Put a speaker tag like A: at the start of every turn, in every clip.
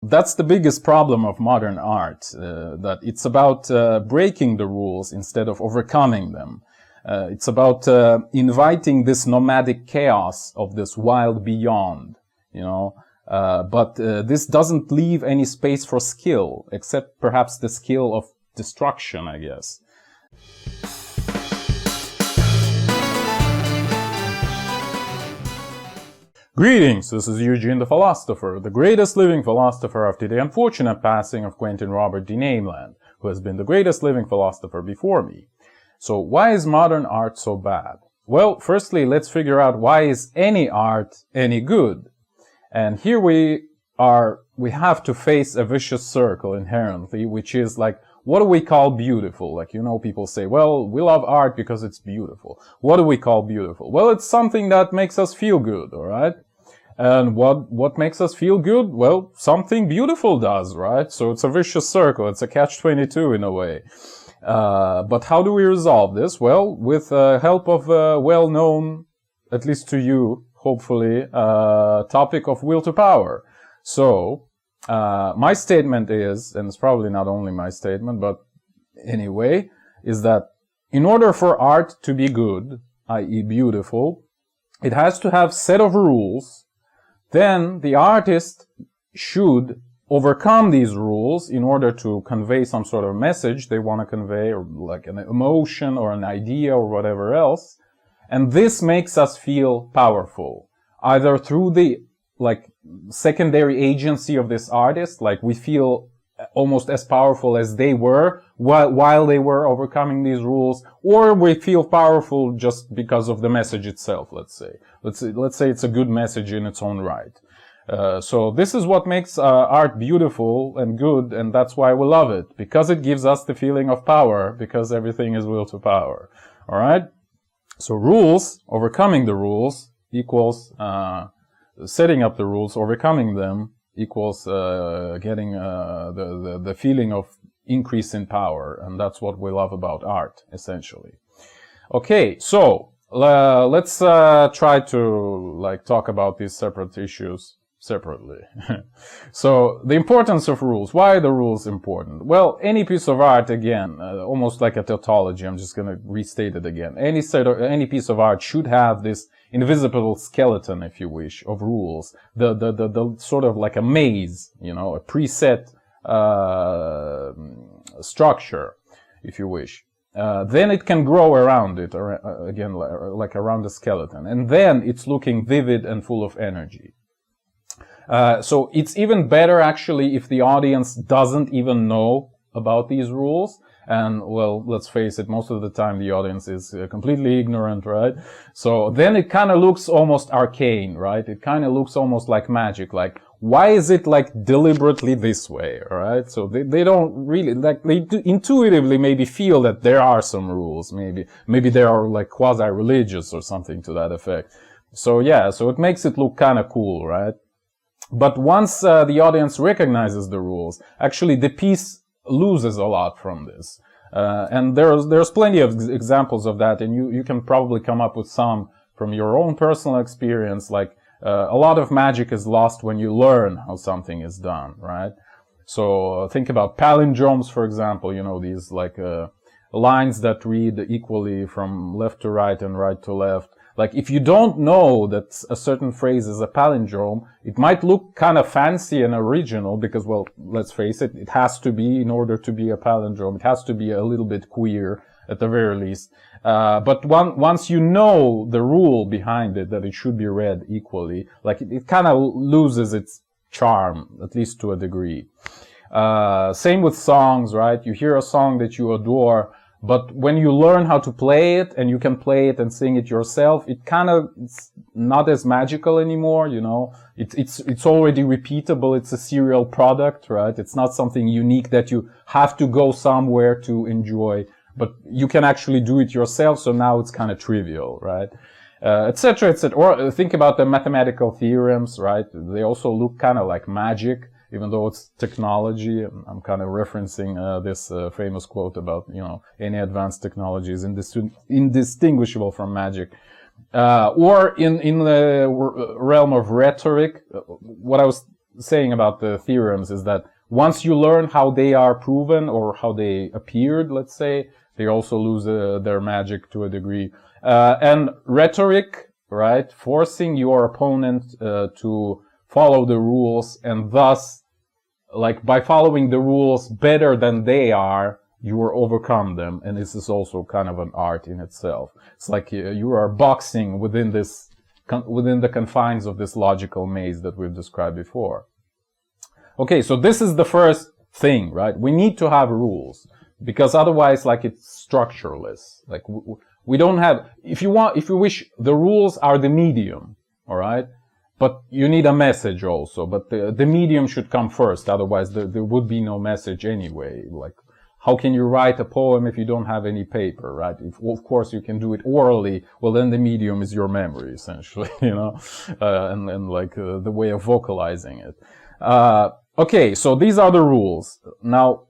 A: that's the biggest problem of modern art, that it's about breaking the rules instead of overcoming them. It's about inviting this nomadic chaos of this wild beyond, you know. But this doesn't leave any space for skill, except perhaps the skill of destruction, I guess. Greetings, this is Eugene the Philosopher, the greatest living philosopher after the unfortunate passing of Quentin Robert de Nameland, who has been the greatest living philosopher before me. So why is modern art so bad? Well, firstly, let's figure out why is any art any good? And here we have to face a vicious circle inherently, which is like, what do we call beautiful? Like, you know, people say, well, we love art because it's beautiful. What do we call beautiful? Well, it's something that makes us feel good, alright? And what makes us feel good? Well, something beautiful does, right? So it's a vicious circle. It's a catch-22 in a way. But how do we resolve this? Well, with help of a well-known, at least to you, hopefully, topic of will to power. So, my statement is, and it's probably not only my statement, but anyway, is that in order for art to be good, i.e. beautiful, it has to have set of rules. Then the artist should overcome these rules in order to convey some sort of message they want to convey, or like an emotion or an idea or whatever else. And this makes us feel powerful, either through the like secondary agency of this artist, like we feel almost as powerful as they were while they were overcoming these rules, or we feel powerful just because of the message itself, let's say. Let's say it's a good message in its own right. So this is what makes art beautiful and good, and that's why we love it, because it gives us the feeling of power, because everything is will to power. Alright? So rules, overcoming the rules, equals setting up the rules, overcoming them, equals getting the feeling of increase in power, and that's what we love about art, essentially. Okay, so let's try to like talk about these separate issues separately. So the importance of rules. Why are the rules important? Well, any piece of art, again, almost like a tautology, I'm just going to restate it again. Any piece of art should have this invisible skeleton, if you wish, of rules. The sort of like a maze, you know, a preset structure, if you wish. Then it can grow around it, or again, like around the skeleton. And then it's looking vivid and full of energy. So it's even better, actually, if the audience doesn't even know about these rules. And, well, let's face it, most of the time the audience is completely ignorant, right? So then it kind of looks almost arcane, right? It kind of looks almost like magic. Like, why is it like deliberately this way, alright? So they don't really, like, they do intuitively maybe feel that there are some rules. Maybe they are like quasi-religious or something to that effect. So yeah, so it makes it look kind of cool, right? But once the audience recognizes the rules, actually the piece loses a lot from this. And there's plenty of examples of that, and you can probably come up with some from your own personal experience. Like, a lot of magic is lost when you learn how something is done, right? So think about palindromes, for example, you know, these like lines that read equally from left to right and right to left. Like, if you don't know that a certain phrase is a palindrome, it might look kind of fancy and original because, well, let's face it, it has to be in order to be a palindrome. It has to be a little bit queer, at the very least. But once you know the rule behind it, that it should be read equally, like, it kind of loses its charm, at least to a degree. Same with songs, right? You hear a song that you adore, but when you learn how to play it and you can play it and sing it yourself, it's not as magical anymore, you know. It's already repeatable. It's a serial product, right? It's not something unique that you have to go somewhere to enjoy, but you can actually do it yourself. So now it's kind of trivial, right? Etc., etc. Or think about the mathematical theorems, right? They also look kind of like magic, even though it's technology. I'm kind of referencing this famous quote about, you know, any advanced technology is indistinguishable from magic. Or in the realm of rhetoric, what I was saying about the theorems is that once you learn how they are proven or how they appeared, let's say, they also lose their magic to a degree. And rhetoric, right? Forcing your opponent to follow the rules, and thus, like, by following the rules better than they are, you will overcome them. And this is also kind of an art in itself. It's like you are boxing within the confines of this logical maze that we've described before. Okay, so this is the first thing, right? We need to have rules, because otherwise, like, it's structureless. Like, we don't have, if you wish, the rules are the medium, all right? But you need a message also, but the medium should come first, otherwise there would be no message anyway. Like, how can you write a poem if you don't have any paper, right? Of course you can do it orally, well then the medium is your memory, essentially, you know, and like the way of vocalizing it. Okay, so these are the rules. Now,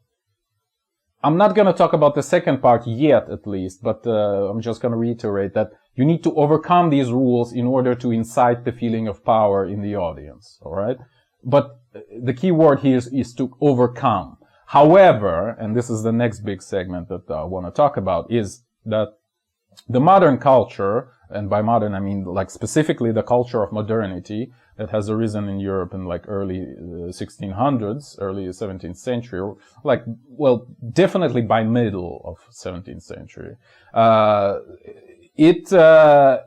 A: I'm not going to talk about the second part yet, at least, but I'm just going to reiterate that you need to overcome these rules in order to incite the feeling of power in the audience, all right? But the key word here is to overcome. However, and this is the next big segment that I want to talk about, is that the modern culture, and by modern I mean like specifically the culture of modernity that has arisen in Europe in like early 1600s, early 17th century, like, well, definitely by middle of 17th century. It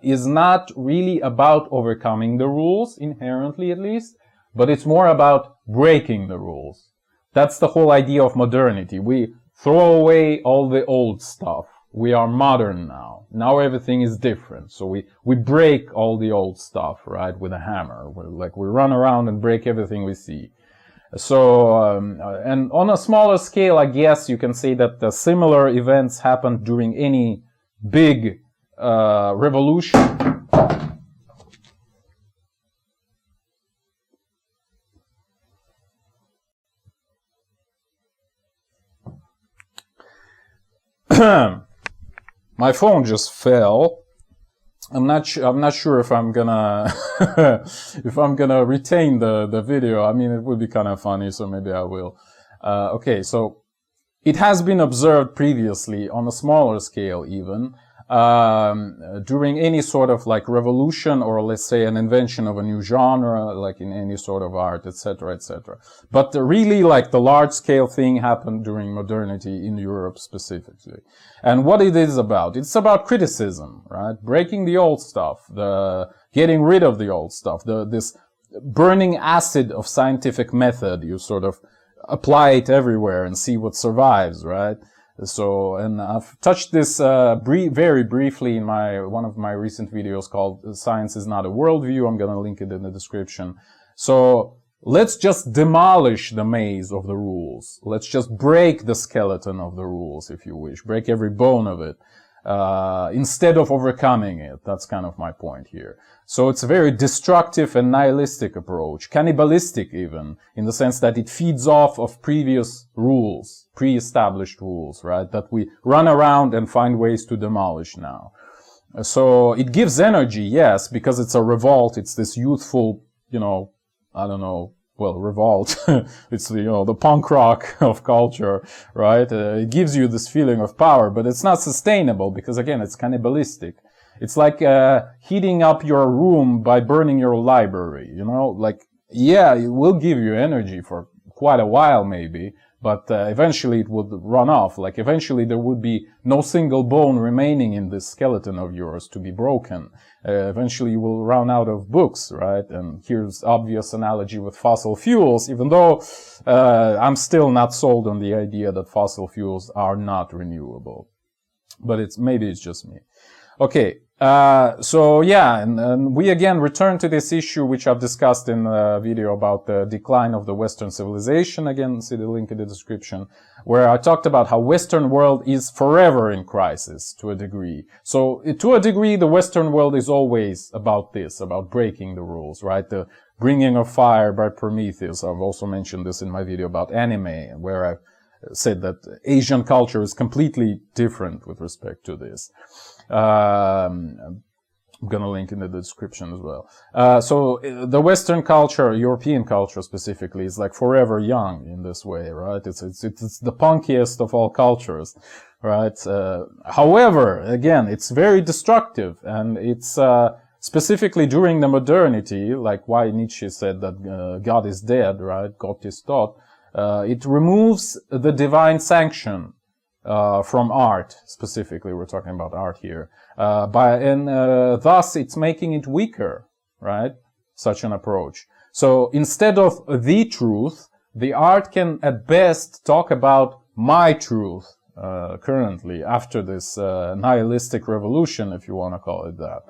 A: is not really about overcoming the rules, inherently at least, but it's more about breaking the rules. That's the whole idea of modernity. We throw away all the old stuff. We are modern now. Now everything is different. So we break all the old stuff, right, with a hammer. We run around and break everything we see. So, and on a smaller scale, I guess you can say that the similar events happened during any big revolution. My phone just fell. I'm not sure if I'm gonna if I'm gonna retain the video. I mean, it would be kind of funny, so maybe I will. Okay, so it has been observed previously on a smaller scale, even during any sort of like revolution, or let's say an invention of a new genre, like in any sort of art, etc., etc. But really, like, the large scale thing happened during modernity in Europe specifically. And what it is about, it's about criticism, right? Breaking the old stuff, getting rid of the old stuff, this burning acid of scientific method. You sort of apply it everywhere and see what survives, right? So, and I've touched this very briefly in one of my recent videos called "Science is Not a Worldview." I'm gonna link it in the description. So let's just demolish the maze of the rules. Let's just break the skeleton of the rules, if you wish. Break every bone of it, instead of overcoming it. That's kind of my point here. So it's a very destructive and nihilistic approach, cannibalistic even, in the sense that it feeds off of previous rules, pre-established rules, right, that we run around and find ways to demolish now. So it gives energy, yes, because it's a revolt. It's this youthful, you know, I don't know, well, revolt. It's, you know, the punk rock of culture, right? It gives you this feeling of power, but it's not sustainable because, again, it's cannibalistic. It's like heating up your room by burning your library, you know? Like, yeah, it will give you energy for quite a while maybe, but eventually it would run off. Like, eventually there would be no single bone remaining in this skeleton of yours to be broken. Eventually you will run out of books, right? And here's obvious analogy with fossil fuels, even though I'm still not sold on the idea that fossil fuels are not renewable. But maybe it's just me. Okay, so yeah, and we again return to this issue which I've discussed in a video about the decline of the Western civilization. Again, see the link in the description, where I talked about how Western world is forever in crisis to a degree. So to a degree, the Western world is always about this, about breaking the rules, right? The bringing of fire by Prometheus. I've also mentioned this in my video about anime, where I've said that Asian culture is completely different with respect to this. I'm gonna link in the description as well. So the Western culture, European culture specifically, is like forever young in this way, right? It's the punkiest of all cultures, right? However, again, it's very destructive, and it's specifically during the modernity, like why Nietzsche said that God is dead, right? Gott ist tot. It removes the divine sanction from art, specifically. We're talking about art here. Thus it's making it weaker, right? Such an approach. So instead of the truth, the art can at best talk about my truth, currently, after this nihilistic revolution, if you want to call it that.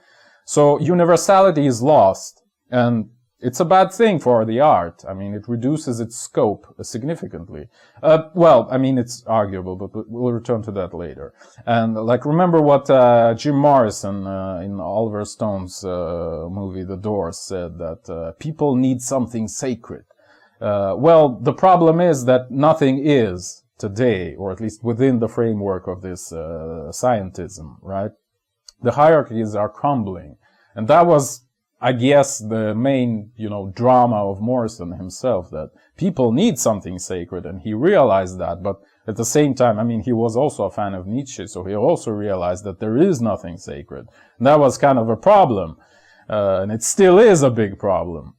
A: So universality is lost, and it's a bad thing for the art. I mean, it reduces its scope significantly. Well, I mean, it's arguable, but we'll return to that later. And, like, remember what Jim Morrison in Oliver Stone's movie The Doors said, that people need something sacred. Well, the problem is that nothing is today, or at least within the framework of this scientism, right? The hierarchies are crumbling. And that was, I guess, the main, drama of Morrison himself, that people need something sacred, and he realized that. But at the same time, I mean, he was also a fan of Nietzsche, so he also realized that there is nothing sacred. And that was kind of a problem. And it still is a big problem.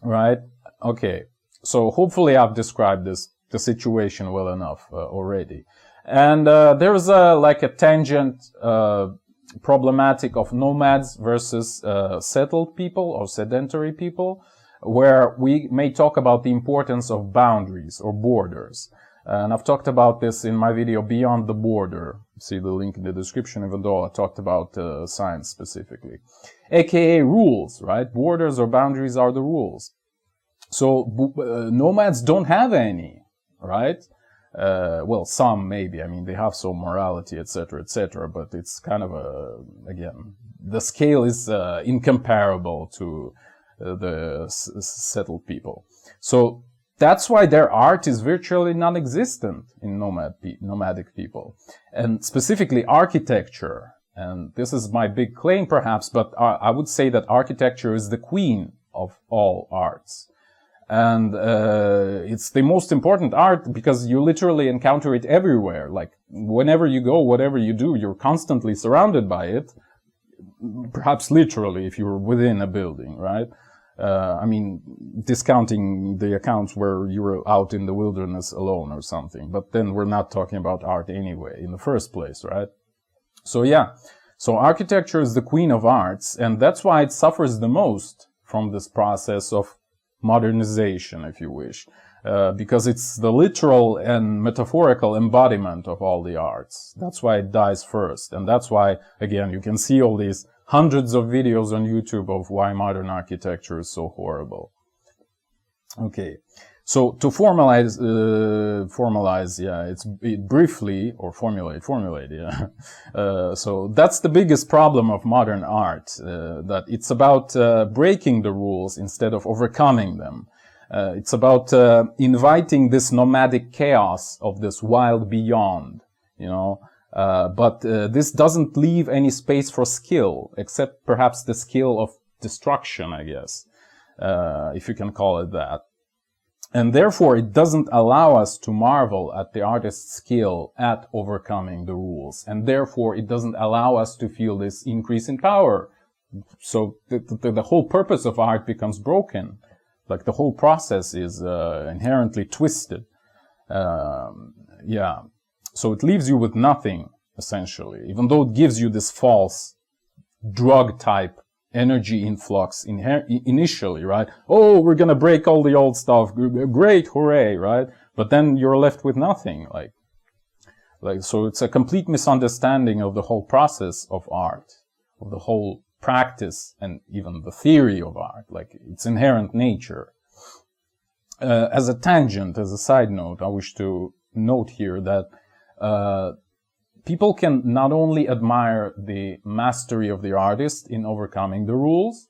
A: Right? Okay. So hopefully I've described the situation well enough already. And there's like a tangent problematic of nomads versus settled people or sedentary people, where we may talk about the importance of boundaries or borders. And I've talked about this in my video Beyond the Border. See the link in the description, even though I talked about science specifically. AKA rules, right? Borders or boundaries are the rules. So nomads don't have any, right? Well, some maybe. I mean, they have some morality, etc., but it's kind of again, the scale is incomparable to the settled people. So that's why their art is virtually non-existent in nomadic people, and specifically architecture. And this is my big claim, perhaps, but I would say that architecture is the queen of all arts. And it's the most important art because you literally encounter it everywhere. Like, whenever you go, whatever you do, you're constantly surrounded by it. Perhaps literally, if you're within a building, right? I mean, discounting the accounts where you were out in the wilderness alone or something. But then we're not talking about art anyway, in the first place, right? So yeah. So architecture is the queen of arts, and that's why it suffers the most from this process of modernization, if you wish, because it's the literal and metaphorical embodiment of all the arts. That's why it dies first. And that's why, again, you can see all these hundreds of videos on YouTube of why modern architecture is so horrible. Okay. So to formalize, yeah. So that's the biggest problem of modern art, that it's about breaking the rules instead of overcoming them. It's about inviting this nomadic chaos of this wild beyond, but this doesn't leave any space for skill, except perhaps the skill of destruction, I guess, if you can call it that. And therefore, it doesn't allow us to marvel at the artist's skill at overcoming the rules. And therefore, it doesn't allow us to feel this increase in power. So the whole purpose of art becomes broken. Like, the whole process is inherently twisted. Yeah. So it leaves you with nothing, essentially, even though it gives you this false drug-type energy influx initially, right? Oh, we're gonna break all the old stuff. Great, hooray, right? But then you're left with nothing. Like, so it's a complete misunderstanding of the whole process of art, of the whole practice, and even the theory of art, like its inherent nature. As a tangent, as a side note, I wish to note here that people can not only admire the mastery of the artist in overcoming the rules,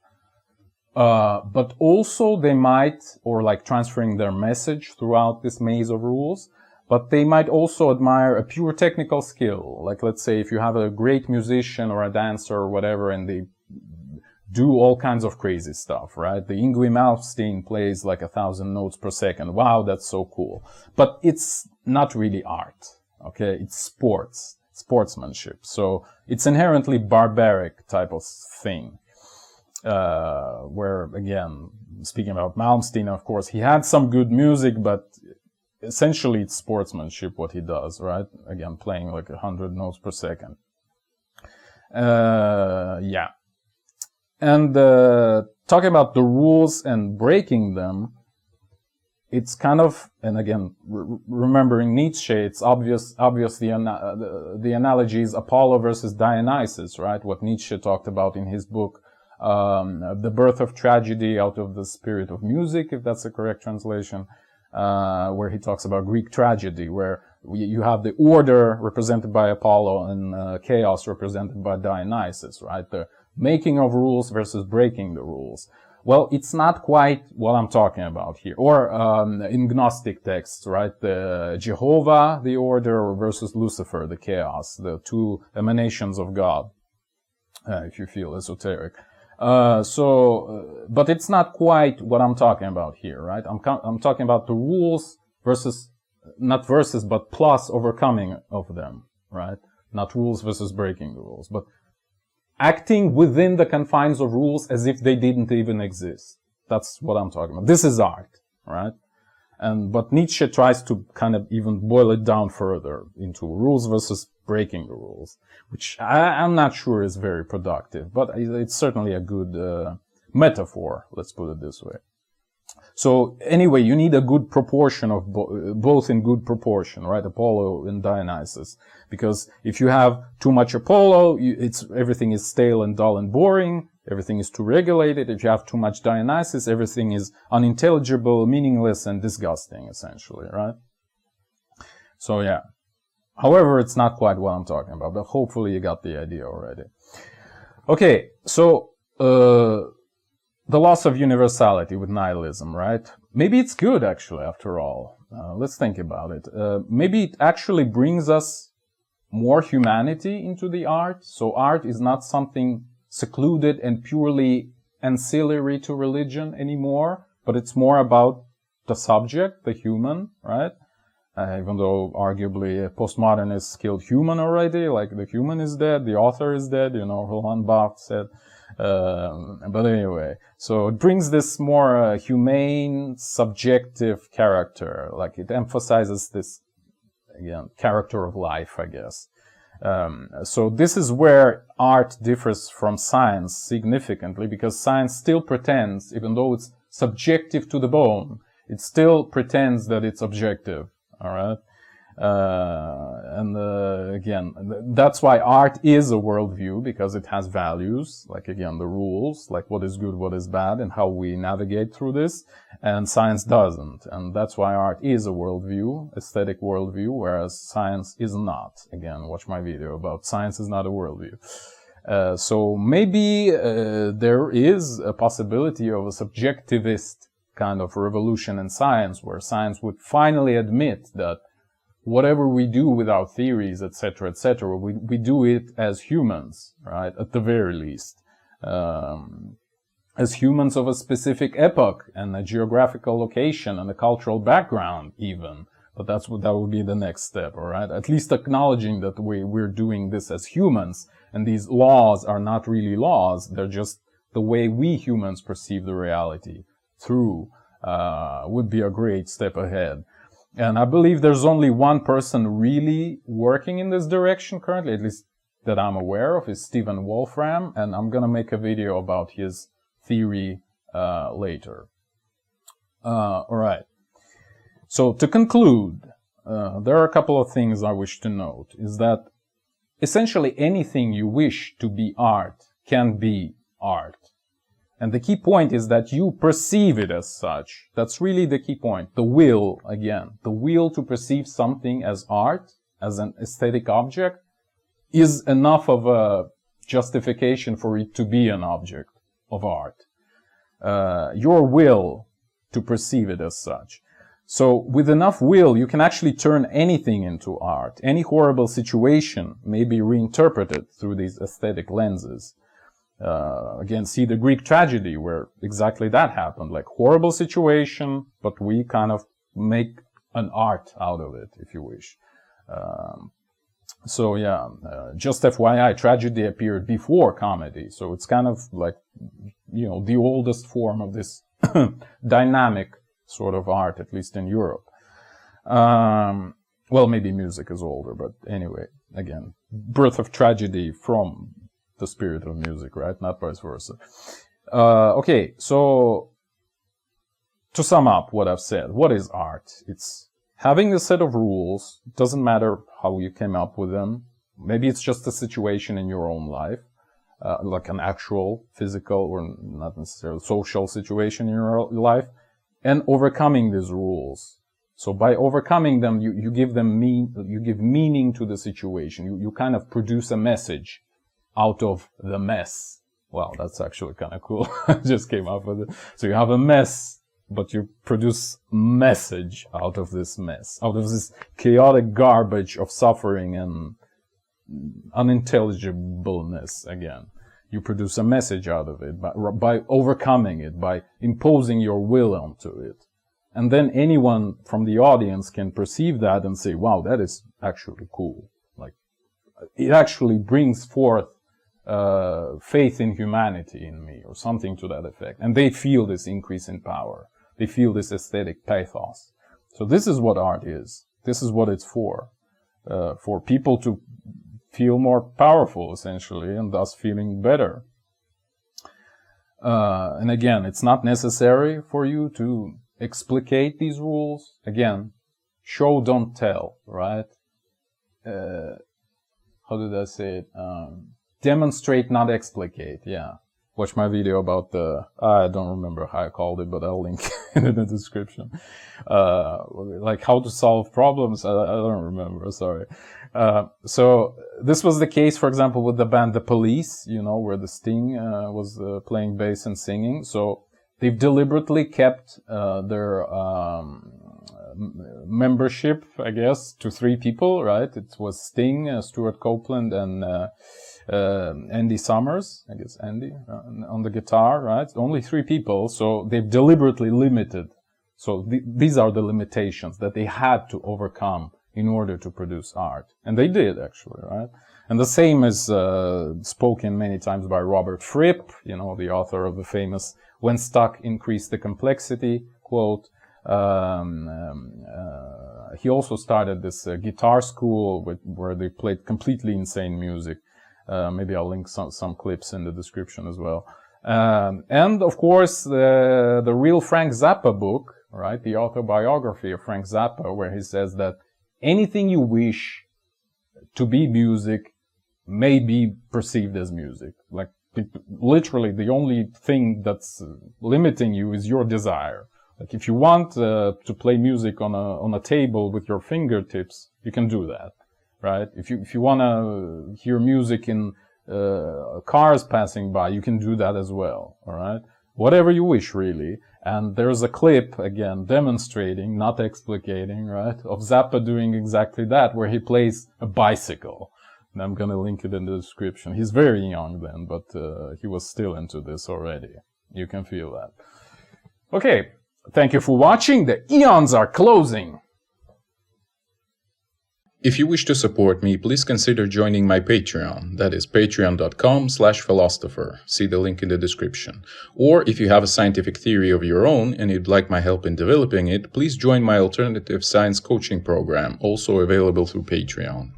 A: but also they might, or like transferring their message throughout this maze of rules, but they might also admire a pure technical skill. Like, let's say if you have a great musician or a dancer or whatever, and they do all kinds of crazy stuff, right? The Yngwie Malmsteen plays like 1,000 notes per second. Wow, that's so cool. But it's not really art, okay? It's sportsmanship. So it's inherently barbaric type of thing. Where, again, speaking about Malmsteen, of course, he had some good music, but essentially it's sportsmanship what he does, right? Again, playing like 100 notes per second. Yeah. And talking about the rules and breaking them, it's kind of, and again, remembering Nietzsche, it's obvious the analogy is Apollo versus Dionysus, right? What Nietzsche talked about in his book, The Birth of Tragedy Out of the Spirit of Music, if that's the correct translation, where he talks about Greek tragedy, where you have the order represented by Apollo and chaos represented by Dionysus, right? The making of rules versus breaking the rules. Well, it's not quite what I'm talking about here. Or in Gnostic texts, right? The Jehovah, the order, versus Lucifer, the chaos, the two emanations of God, if you feel esoteric. But it's not quite what I'm talking about here, right? I'm talking about the rules versus, not versus, but plus overcoming of them, right? Not rules versus breaking the rules, but acting within the confines of rules as if they didn't even exist. That's what I'm talking about. This is art, right? But Nietzsche tries to kind of even boil it down further into rules versus breaking the rules, which I'm not sure is very productive, but it's certainly a good metaphor, let's put it this way. So anyway, you need a good proportion of both in good proportion, right? Apollo and Dionysus. Because if you have too much Apollo, everything is stale and dull and boring. Everything is too regulated. If you have too much Dionysus, everything is unintelligible, meaningless, and disgusting, essentially, right? So yeah. However, it's not quite what I'm talking about, but hopefully you got the idea already. Okay, so the loss of universality with nihilism, right? Maybe it's good, actually, after all. Let's think about it. Maybe it actually brings us more humanity into the art. So art is not something secluded and purely ancillary to religion anymore, but it's more about the subject, the human, right? Even though arguably postmodernists killed human already, like the human is dead, the author is dead, Roland Barthes said. But anyway, so it brings this more humane, subjective character, like it emphasizes this, again, character of life, I guess. So this is where art differs from science significantly, because science still pretends, even though it's subjective to the bone, it still pretends that it's objective, all right? Again, that's why art is a worldview, because it has values, like, again, the rules, like what is good, what is bad, and how we navigate through this, and science doesn't. And that's why art is a worldview, aesthetic worldview, whereas science is not. Again, watch my video about science is not a worldview. So maybe there is a possibility of a subjectivist kind of revolution in science, where science would finally admit that whatever we do with our theories, etc., we do it as humans, right? At the very least. As humans of a specific epoch and a geographical location and a cultural background even. But that would be the next step, all right? At least acknowledging that we're doing this as humans, and these laws are not really laws, they're just the way we humans perceive the reality through, would be a great step ahead. And I believe there's only one person really working in this direction currently, at least that I'm aware of, is Stephen Wolfram, and I'm gonna make a video about his theory later. Alright. So to conclude, there are a couple of things I wish to note, is that essentially anything you wish to be art can be art. And the key point is that you perceive it as such. That's really the key point. The will, again, the will to perceive something as art, as an aesthetic object, is enough of a justification for it to be an object of art. Your will to perceive it as such. So with enough will, you can actually turn anything into art. Any horrible situation may be reinterpreted through these aesthetic lenses. Again, see the Greek tragedy where exactly that happened, like horrible situation, but we kind of make an art out of it, if you wish. So yeah, just FYI, tragedy appeared before comedy, so it's kind of like, you know, the oldest form of this dynamic sort of art, at least in Europe. Well, maybe music is older, but anyway, again, birth of tragedy from the spirit of music, right? Not vice versa. Okay, so to sum up what I've said, what is art? It's having a set of rules. It doesn't matter how you came up with them. Maybe it's just a situation in your own life, like an actual physical or not necessarily social situation in your life, and overcoming these rules. So by overcoming them, you give them you give meaning to the situation. You kind of produce a message out of the mess. Wow, that's actually kind of cool. I just came up with it. So you have a mess, but you produce message out of this mess, out of this chaotic garbage of suffering and unintelligibleness. Again, you produce a message out of it by overcoming it, by imposing your will onto it. And then anyone from the audience can perceive that and say, wow, that is actually cool. Like, it actually brings forth faith in humanity in me, or something to that effect. And they feel this increase in power. They feel this aesthetic pathos. So this is what art is. This is what it's for people to feel more powerful, essentially, and thus feeling better. And again, it's not necessary for you to explicate these rules. Again, show, don't tell, right? How did I say it? Demonstrate, not explicate, yeah. Watch my video about I don't remember how I called it, but I'll link it in the description. Like how to solve problems, I don't remember, sorry. So this was the case, for example, with the band The Police, you know, where the Sting was playing bass and singing. So they've deliberately kept their membership, I guess, to 3 people, right? It was Sting, Stuart Copeland, and Andy Summers, I guess Andy, on the guitar, right? Only 3 people, so they've deliberately limited. So these are the limitations that they had to overcome in order to produce art. And they did, actually, right? And the same is spoken many times by Robert Fripp, you know, the author of the famous "When Stuck, Increase the Complexity" quote. He also started this guitar school where they played completely insane music. Maybe I'll link some clips in the description as well. And of course, the real Frank Zappa book, right? The autobiography of Frank Zappa, where he says that anything you wish to be music may be perceived as music. Like, literally, the only thing that's limiting you is your desire. Like, if you want to play music on a table with your fingertips, you can do that, right? If you want to hear music in cars passing by, you can do that as well, all right? Whatever you wish, really. And there's a clip, again, demonstrating, not explicating, right, of Zappa doing exactly that, where he plays a bicycle. And I'm gonna link it in the description. He's very young then, but he was still into this already. You can feel that. Okay, thank you for watching. The eons are closing. If you wish to support me, please consider joining my Patreon. That is patreon.com/philosopher. See the link in the description. Or if you have a scientific theory of your own and you'd like my help in developing it, please join my alternative science coaching program, also available through Patreon.